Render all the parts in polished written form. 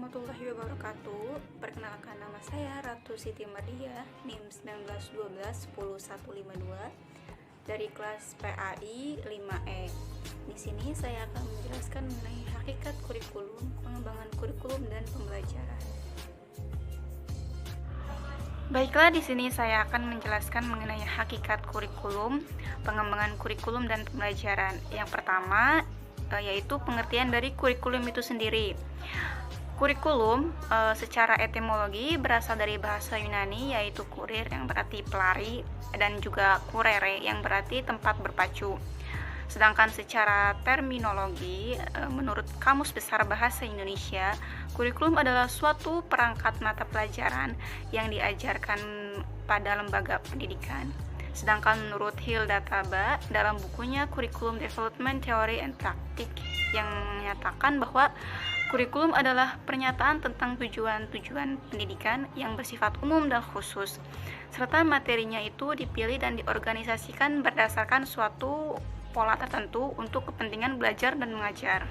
warahmatullahi wabarakatuh. Perkenalkan, nama saya Ratu Siti Mardia, NIM 1912 10152 dari kelas PAI 5E. Di sini saya akan menjelaskan mengenai hakikat kurikulum, pengembangan kurikulum dan pembelajaran. Baiklah, di sini saya akan menjelaskan mengenai hakikat kurikulum, pengembangan kurikulum dan pembelajaran. Yang pertama yaitu pengertian dari kurikulum itu sendiri. Kurikulum secara etimologi berasal dari bahasa Yunani, yaitu kurir yang berarti pelari dan juga kurere yang berarti tempat berpacu. Sedangkan secara terminologi, menurut Kamus Besar Bahasa Indonesia, kurikulum adalah suatu perangkat mata pelajaran yang diajarkan pada lembaga pendidikan. Sedangkan menurut Hilda Taba dalam bukunya Curriculum Development Theory and Practice yang menyatakan bahwa kurikulum adalah pernyataan tentang tujuan-tujuan pendidikan yang bersifat umum dan khusus, serta materinya itu dipilih dan diorganisasikan berdasarkan suatu pola tertentu untuk kepentingan belajar dan mengajar.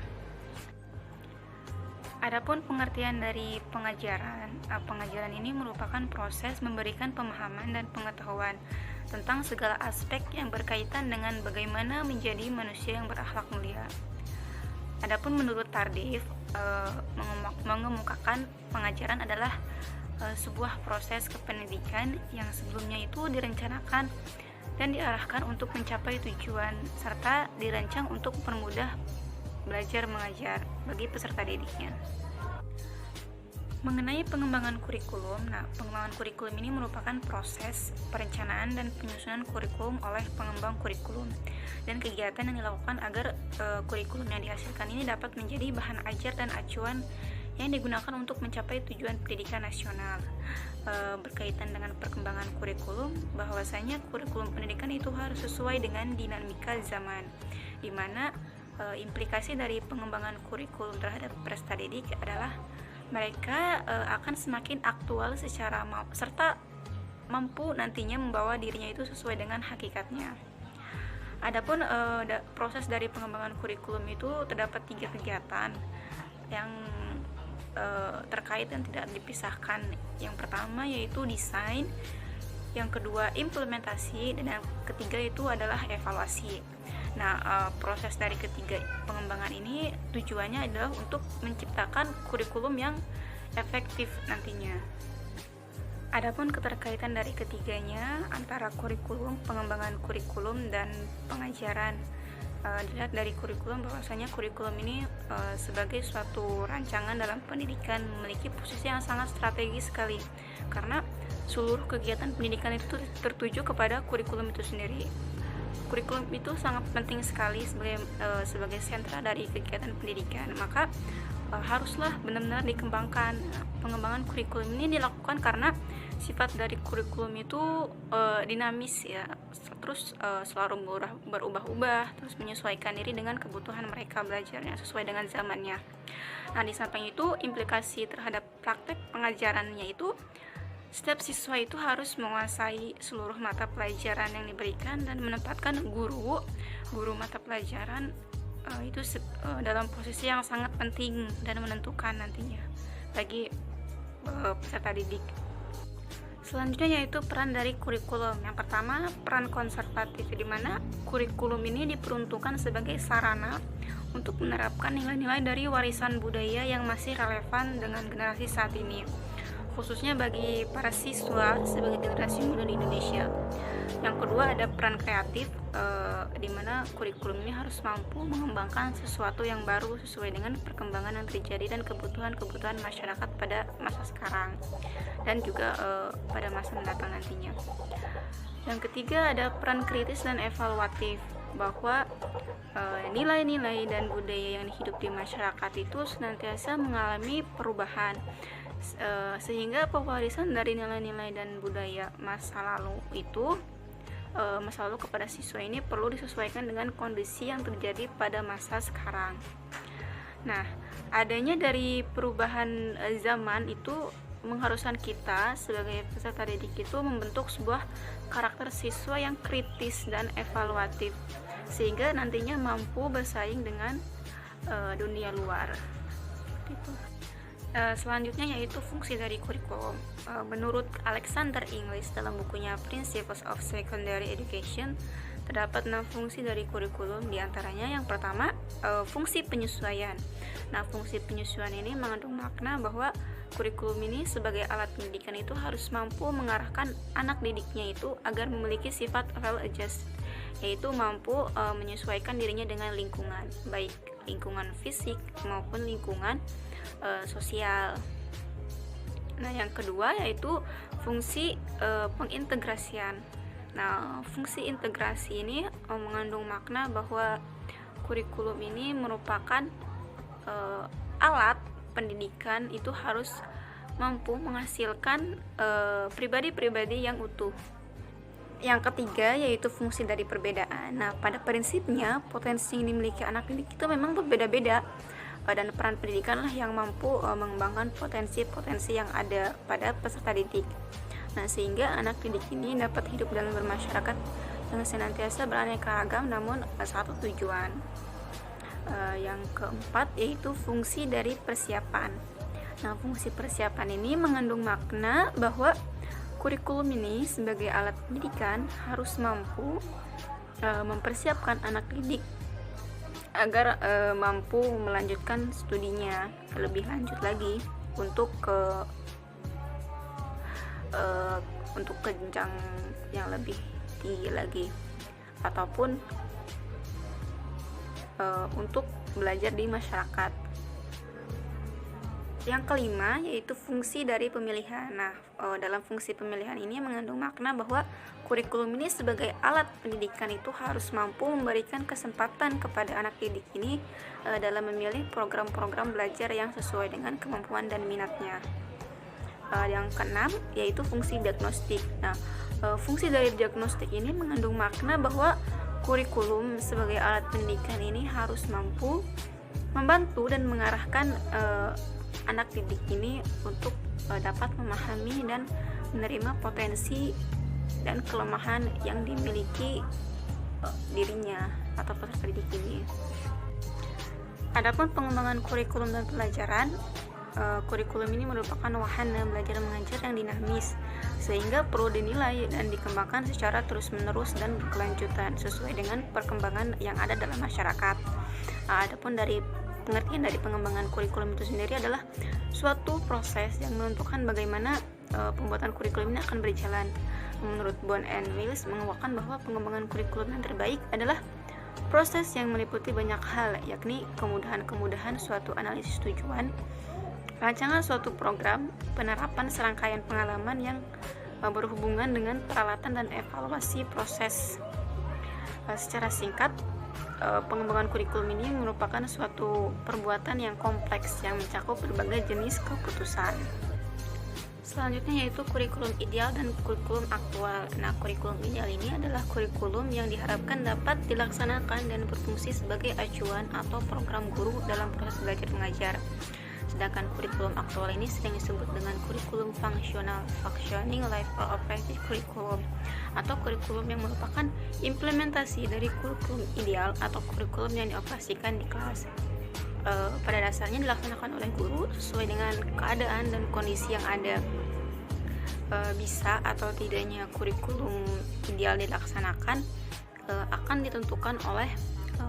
Adapun pengertian dari pengajaran ini merupakan proses memberikan pemahaman dan pengetahuan tentang segala aspek yang berkaitan dengan bagaimana menjadi manusia yang berakhlak mulia. Adapun menurut Tardif, mengemukakan pengajaran adalah sebuah proses kependidikan yang sebelumnya itu direncanakan dan diarahkan untuk mencapai tujuan serta dirancang untuk mempermudah belajar mengajar bagi peserta didiknya. Mengenai pengembangan kurikulum, pengembangan kurikulum ini merupakan proses perencanaan dan penyusunan kurikulum oleh pengembang kurikulum dan kegiatan yang dilakukan agar kurikulum yang dihasilkan ini dapat menjadi bahan ajar dan acuan yang digunakan untuk mencapai tujuan pendidikan nasional. Berkaitan dengan perkembangan kurikulum, bahwasanya kurikulum pendidikan itu harus sesuai dengan dinamika zaman, di mana implikasi dari pengembangan kurikulum terhadap peserta didik adalah mereka akan semakin aktual serta mampu nantinya membawa dirinya itu sesuai dengan hakikatnya. Adapun proses dari pengembangan kurikulum itu terdapat 3 kegiatan yang terkait dan tidak dipisahkan. Yang pertama yaitu desain, yang kedua implementasi, dan yang ketiga itu adalah evaluasi. Proses dari ketiga pengembangan ini tujuannya adalah untuk menciptakan kurikulum yang efektif nantinya. Adapun keterkaitan dari ketiganya antara kurikulum, pengembangan kurikulum, dan pengajaran, dilihat dari kurikulum bahwasanya kurikulum ini sebagai suatu rancangan dalam pendidikan memiliki posisi yang sangat strategis sekali, karena seluruh kegiatan pendidikan itu tertuju kepada kurikulum itu sendiri. Kurikulum itu sangat penting sekali sebagai sentra dari kegiatan pendidikan, maka haruslah benar-benar dikembangkan. Pengembangan kurikulum ini dilakukan karena sifat dari kurikulum itu dinamis ya, terus selalu berubah-ubah, terus menyesuaikan diri dengan kebutuhan mereka belajarnya sesuai dengan zamannya. Di samping itu implikasi terhadap praktek pengajarannya itu setiap siswa itu harus menguasai seluruh mata pelajaran yang diberikan dan menempatkan guru mata pelajaran itu dalam posisi yang sangat penting dan menentukan nantinya bagi peserta didik. Selanjutnya yaitu peran dari kurikulum. Yang pertama, peran konservatif, di mana kurikulum ini diperuntukkan sebagai sarana untuk menerapkan nilai-nilai dari warisan budaya yang masih relevan dengan generasi saat ini, khususnya bagi para siswa sebagai generasi muda di Indonesia. Yang kedua ada peran kreatif, di mana kurikulum ini harus mampu mengembangkan sesuatu yang baru sesuai dengan perkembangan yang terjadi dan kebutuhan masyarakat pada masa sekarang dan juga pada masa mendatang nantinya. Yang ketiga ada peran kritis dan evaluatif, bahwa nilai-nilai dan budaya yang hidup di masyarakat itu senantiasa mengalami perubahan, sehingga pewarisan dari nilai-nilai dan budaya masa lalu kepada siswa ini perlu disesuaikan dengan kondisi yang terjadi pada masa sekarang. Adanya dari perubahan zaman itu mengharuskan kita sebagai peserta didik itu membentuk sebuah karakter siswa yang kritis dan evaluatif, sehingga nantinya mampu bersaing dengan dunia luar. Gitu. Selanjutnya yaitu fungsi dari kurikulum. Menurut Alexander English dalam bukunya Principles of Secondary Education, terdapat 6 fungsi dari kurikulum. Diantaranya yang pertama, fungsi penyesuaian. Nah, fungsi penyesuaian ini mengandung makna bahwa kurikulum ini sebagai alat pendidikan itu harus mampu mengarahkan anak didiknya itu agar memiliki sifat well adjusted, yaitu mampu menyesuaikan dirinya dengan lingkungan, baik lingkungan fisik maupun lingkungan sosial. Nah, yang kedua yaitu fungsi pengintegrasian. Nah, fungsi integrasi ini mengandung makna bahwa kurikulum ini merupakan alat pendidikan itu harus mampu menghasilkan pribadi-pribadi yang utuh. Yang ketiga yaitu fungsi dari perbedaan. Nah, pada prinsipnya potensi yang dimiliki anak didik itu memang berbeda-beda, dan peran pendidikan lah yang mampu mengembangkan potensi-potensi yang ada pada peserta didik. Nah, sehingga anak didik ini dapat hidup dalam bermasyarakat dengan senantiasa beraneka ragam namun satu tujuan. Yang keempat yaitu fungsi dari persiapan. Nah, fungsi persiapan ini mengandung makna bahwa kurikulum ini sebagai alat pendidikan harus mampu mempersiapkan anak didik agar mampu melanjutkan studinya lebih lanjut lagi untuk jenjang yang lebih tinggi lagi, ataupun untuk belajar di masyarakat. Yang kelima yaitu fungsi dari pemilihan. Nah, dalam fungsi pemilihan ini mengandung makna bahwa kurikulum ini sebagai alat pendidikan itu harus mampu memberikan kesempatan kepada anak didik ini dalam memilih program-program belajar yang sesuai dengan kemampuan dan minatnya. Yang keenam yaitu fungsi diagnostik. Nah, fungsi dari diagnostik ini mengandung makna bahwa kurikulum sebagai alat pendidikan ini harus mampu membantu dan mengarahkan anak didik ini untuk dapat memahami dan menerima potensi dan kelemahan yang dimiliki dirinya atau peserta didik ini. Adapun pengembangan kurikulum dan pelajaran, kurikulum ini merupakan wahana belajar mengajar yang dinamis, sehingga perlu dinilai dan dikembangkan secara terus-menerus dan berkelanjutan sesuai dengan perkembangan yang ada dalam masyarakat. Adapun dari pengertian dari pengembangan kurikulum itu sendiri adalah suatu proses yang menentukan bagaimana pembuatan kurikulum ini akan berjalan. Menurut Bond and Wills menguatkan bahwa pengembangan kurikulum yang terbaik adalah proses yang meliputi banyak hal, yakni kemudahan-kemudahan suatu analisis tujuan, rancangan suatu program, penerapan serangkaian pengalaman yang berhubungan dengan peralatan dan evaluasi proses. Secara singkat, pengembangan kurikulum ini merupakan suatu perbuatan yang kompleks yang mencakup berbagai jenis keputusan. Selanjutnya yaitu kurikulum ideal dan kurikulum aktual. Nah, kurikulum ideal ini adalah kurikulum yang diharapkan dapat dilaksanakan dan berfungsi sebagai acuan atau program guru dalam proses belajar mengajar. Sedangkan kurikulum aktual ini sering disebut dengan kurikulum fungsional, functioning life or operative curriculum, atau kurikulum yang merupakan implementasi dari kurikulum ideal atau kurikulum yang dioperasikan di kelas. Pada dasarnya dilaksanakan oleh guru sesuai dengan keadaan dan kondisi yang ada. Bisa atau tidaknya kurikulum ideal dilaksanakan akan ditentukan oleh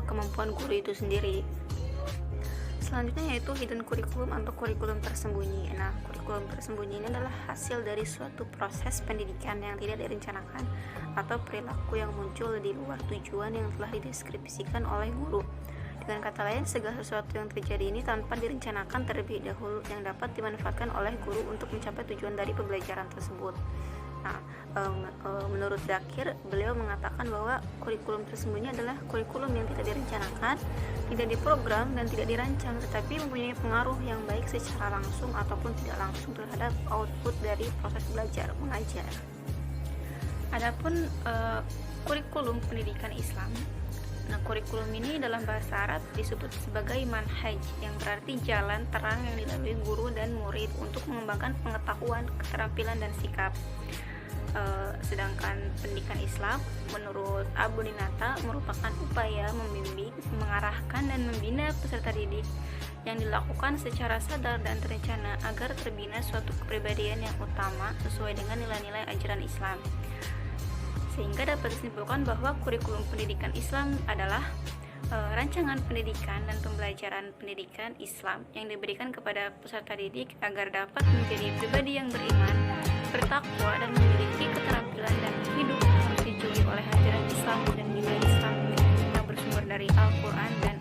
kemampuan guru itu sendiri. Selanjutnya yaitu hidden curriculum atau kurikulum tersembunyi. Nah, kurikulum tersembunyi ini adalah hasil dari suatu proses pendidikan yang tidak direncanakan atau perilaku yang muncul di luar tujuan yang telah dideskripsikan oleh guru. Dengan kata lain, segala sesuatu yang terjadi ini tanpa direncanakan terlebih dahulu yang dapat dimanfaatkan oleh guru untuk mencapai tujuan dari pembelajaran tersebut. Nah, menurut Dakir, beliau mengatakan bahwa kurikulum tersembunyi adalah kurikulum yang tidak direncanakan, tidak diprogram, dan tidak dirancang, tetapi mempunyai pengaruh yang baik secara langsung ataupun tidak langsung terhadap output dari proses belajar mengajar. Adapun kurikulum pendidikan Islam. Nah, kurikulum ini dalam bahasa Arab disebut sebagai manhaj, yang berarti jalan terang yang dilalui guru dan murid untuk mengembangkan pengetahuan, keterampilan, dan sikap. Sedangkan pendidikan Islam menurut Abu Ninata merupakan upaya membimbing, mengarahkan dan membina peserta didik yang dilakukan secara sadar dan terencana agar terbina suatu kepribadian yang utama sesuai dengan nilai-nilai ajaran Islam. Sehingga dapat disimpulkan bahwa kurikulum pendidikan Islam adalah rancangan pendidikan dan pembelajaran pendidikan Islam yang diberikan kepada peserta didik agar dapat menjadi pribadi yang beriman, bertakwa, dan memiliki keterampilan dan hidup yang dijunjung oleh ajaran Islam dan nilai Islam yang bersumber dari Al-Quran dan